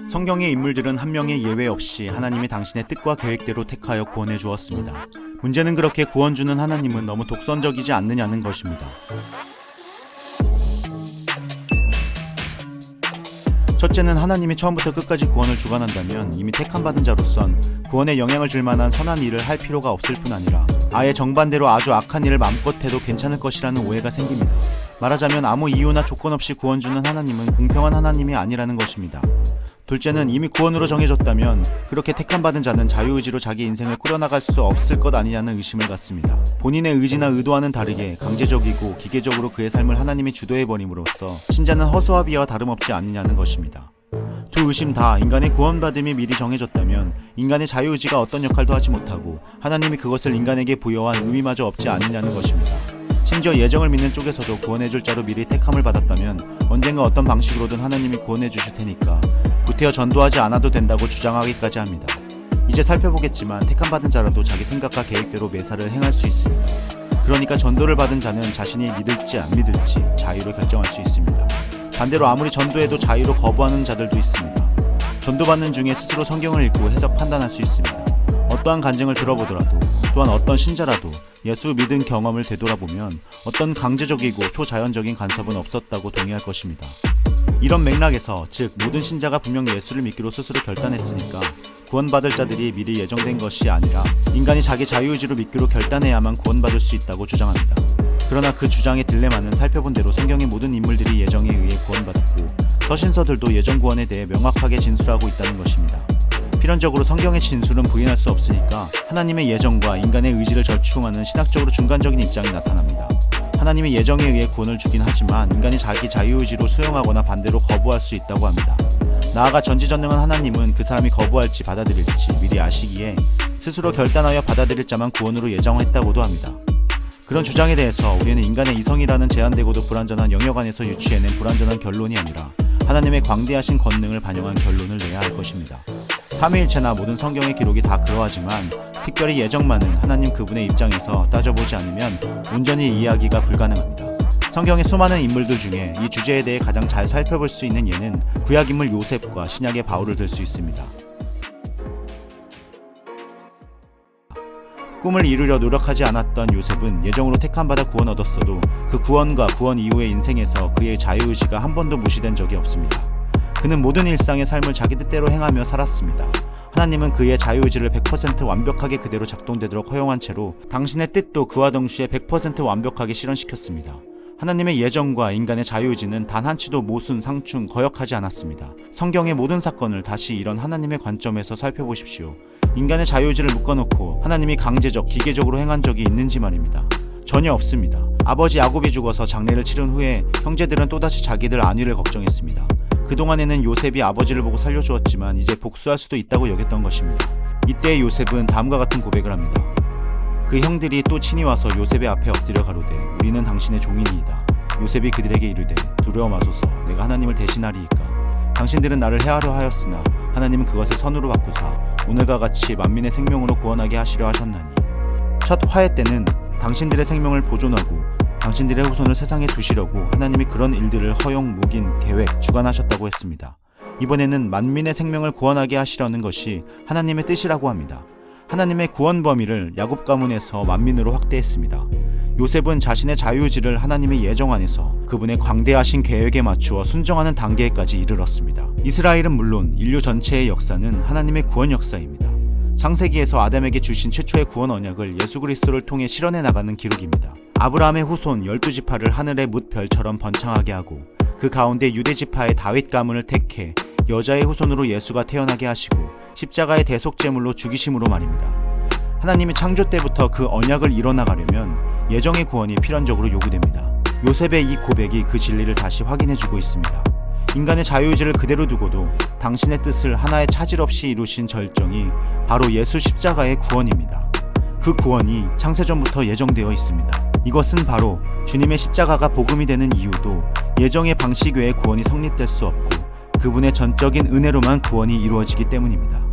성경의 인물들은 한 명의 예외 없이 하나님이 당신의 뜻과 계획대로 택하여 구원해 주었습니다. 문제는 그렇게 구원 주는 하나님은 너무 독선적이지 않느냐는 것입니다. 첫째는 하나님이 처음부터 끝까지 구원을 주관한다면 이미 택함받은 자로선 구원에 영향을 줄 만한 선한 일을 할 필요가 없을 뿐 아니라 아예 정반대로 아주 악한 일을 마음껏 해도 괜찮을 것이라는 오해가 생깁니다. 말하자면 아무 이유나 조건 없이 구원 주는 하나님은 공평한 하나님이 아니라는 것입니다. 둘째는 이미 구원으로 정해졌다면 그렇게 택함받은 자는 자유의지로 자기 인생을 꾸려나갈 수 없을 것 아니냐는 의심을 갖습니다. 본인의 의지나 의도와는 다르게 강제적이고 기계적으로 그의 삶을 하나님이 주도해버림으로써 신자는 허수아비와 다름없지 않느냐는 것입니다. 두 의심 다 인간의 구원받음이 미리 정해졌다면 인간의 자유의지가 어떤 역할도 하지 못하고 하나님이 그것을 인간에게 부여한 의미마저 없지 않느냐는 것입니다. 심지어 예정을 믿는 쪽에서도 구원해줄 자로 미리 택함을 받았다면 언젠가 어떤 방식으로든 하나님이 구원해 주실 테니까 구태여 전도하지 않아도 된다고 주장하기까지 합니다. 이제 살펴보겠지만 택함받은 자라도 자기 생각과 계획대로 매사를 행할 수 있습니다. 그러니까 전도를 받은 자는 자신이 믿을지 안 믿을지 자유로 결정할 수 있습니다. 반대로 아무리 전도해도 자유로 거부하는 자들도 있습니다. 전도받는 중에 스스로 성경을 읽고 해석 판단할 수 있습니다. 어떠한 간증을 들어보더라도 또한 어떤 신자라도 예수 믿은 경험을 되돌아보면 어떤 강제적이고 초자연적인 간섭은 없었다고 동의할 것입니다. 이런 맥락에서 즉 모든 신자가 분명 예수를 믿기로 스스로 결단했으니까 구원받을 자들이 미리 예정된 것이 아니라 인간이 자기 자유의지로 믿기로 결단해야만 구원받을 수 있다고 주장합니다. 그러나 그 주장의 딜레마는 살펴본 대로 성경의 모든 인물들이 예정에 의해 구원받았고 서신서들도 예정 구원에 대해 명확하게 진술하고 있다는 것입니다. 필연적으로 성경의 진술은 부인할 수 없으니까 하나님의 예정과 인간의 의지를 절충하는 신학적으로 중간적인 입장이 나타납니다. 하나님의 예정에 의해 구원을 주긴 하지만 인간이 자기 자유의지로 수용하거나 반대로 거부할 수 있다고 합니다. 나아가 전지전능한 하나님은 그 사람이 거부할지 받아들일지 미리 아시기에 스스로 결단하여 받아들일 자만 구원으로 예정했다고도 합니다. 그런 주장에 대해서 우리는 인간의 이성이라는 제한되고도 불완전한 영역 안에서 유추해낸 불완전한 결론이 아니라 하나님의 광대하신 권능을 반영한 결론을 내야 할 것입니다. 삼위일체나 모든 성경의 기록이 다 그러하지만 특별히 예정만은 하나님 그분의 입장에서 따져보지 않으면 온전히 이해하기가 불가능합니다. 성경의 수많은 인물들 중에 이 주제에 대해 가장 잘 살펴볼 수 있는 예는 구약 인물 요셉과 신약의 바울을 들 수 있습니다. 꿈을 이루려 노력하지 않았던 요셉은 예정으로 택함받아 구원 얻었어도 그 구원과 구원 이후의 인생에서 그의 자유의지가 한 번도 무시된 적이 없습니다. 그는 모든 일상의 삶을 자기 뜻대로 행하며 살았습니다. 하나님은 그의 자유의지를 100% 완벽하게 그대로 작동되도록 허용한 채로 당신의 뜻도 그와 동시에 100% 완벽하게 실현시켰습니다. 하나님의 예정과 인간의 자유의지는 단 한치도 모순, 상충, 거역하지 않았습니다. 성경의 모든 사건을 다시 이런 하나님의 관점에서 살펴보십시오. 인간의 자유의지를 묶어놓고 하나님이 강제적, 기계적으로 행한 적이 있는지 말입니다. 전혀 없습니다. 아버지 야곱이 죽어서 장례를 치른 후에 형제들은 또다시 자기들 안위를 걱정했습니다. 그동안에는 요셉이 아버지를 보고 살려주었지만 이제 복수할 수도 있다고 여겼던 것입니다. 이때 요셉은 다음과 같은 고백을 합니다. 그 형들이 또 친히 와서 요셉의 앞에 엎드려 가로되 우리는 당신의 종이니이다. 요셉이 그들에게 이르되 두려워 마소서 내가 하나님을 대신하리이까. 당신들은 나를 해하려 하였으나 하나님은 그것을 선으로 바꾸사 오늘과 같이 만민의 생명으로 구원하게 하시려 하셨나니. 첫 화해 때는 당신들의 생명을 보존하고 당신들의 후손을 세상에 두시려고 하나님이 그런 일들을 허용, 묵인, 계획, 주관하셨다고 했습니다. 이번에는 만민의 생명을 구원하게 하시려는 것이 하나님의 뜻이라고 합니다. 하나님의 구원 범위를 야곱 가문에서 만민으로 확대했습니다. 요셉은 자신의 자유의지를 하나님의 예정 안에서 그분의 광대하신 계획에 맞추어 순종하는 단계까지 이르렀습니다. 이스라엘은 물론 인류 전체의 역사는 하나님의 구원 역사입니다. 창세기에서 아담에게 주신 최초의 구원 언약을 예수 그리스도를 통해 실현해 나가는 기록입니다. 아브라함의 후손 12지파를 하늘의 뭇별처럼 번창하게 하고 그 가운데 유대지파의 다윗 가문을 택해 여자의 후손으로 예수가 태어나게 하시고 십자가의 대속제물로 죽이심으로 말입니다. 하나님이 창조 때부터 그 언약을 이뤄나가려면 예정의 구원이 필연적으로 요구됩니다. 요셉의 이 고백이 그 진리를 다시 확인해주고 있습니다. 인간의 자유의지를 그대로 두고도 당신의 뜻을 하나의 차질 없이 이루신 절정이 바로 예수 십자가의 구원입니다. 그 구원이 창세전부터 예정되어 있습니다. 이것은 바로 주님의 십자가가 복음이 되는 이유도 예정의 방식 외에 구원이 성립될 수 없고 그분의 전적인 은혜로만 구원이 이루어지기 때문입니다.